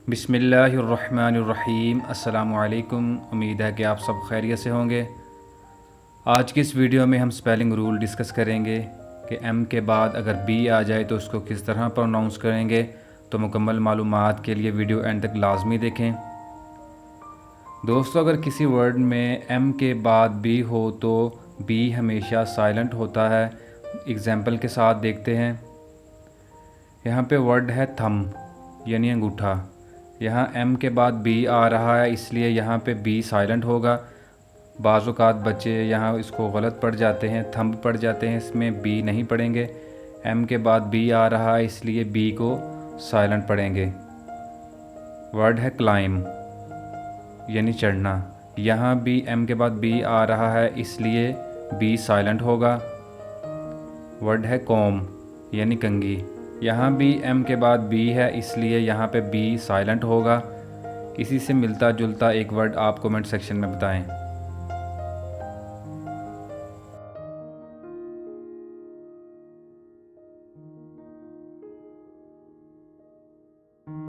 बिस्मिल्लाहिर्रहमानिर्रहीम। अस्सलामुअलैकुम। उम्मीद है कि आप सब खैरियत से होंगे। आज की इस वीडियो में हम स्पेलिंग रूल डिस्कस करेंगे कि एम के बाद अगर बी आ जाए तो उसको किस तरह प्रोनाउंस करेंगे। तो मुकम्मल मालूमात के लिए वीडियो एंड तक लाजमी देखें। दोस्तों, अगर किसी वर्ड में एम के बाद बी हो तो बी हमेशा साइलेंट होता है। एग्ज़ाम्पल के साथ देखते हैं। यहाँ पे वर्ड है थम यानी अंगूठा। यहाँ एम के बाद बी आ रहा है, इसलिए यहाँ पे बी साइलेंट होगा। बाज़ औक़ात बच्चे यहाँ इसको गलत पढ़ जाते हैं, थंब पढ़ जाते हैं, इसमें बी नहीं पढ़ेंगे। एम के बाद बी आ रहा है, इसलिए बी को साइलेंट पढ़ेंगे। वर्ड है क्लाइम यानी चढ़ना। यहाँ भी एम के बाद बी आ रहा है, इसलिए बी साइलेंट होगा। वर्ड है कॉम यानी कंघी। यहाँ भी एम के बाद बी है, इसलिए यहाँ पे बी साइलेंट होगा। इसी से मिलता जुलता एक वर्ड आप कमेंट सेक्शन में बताएं।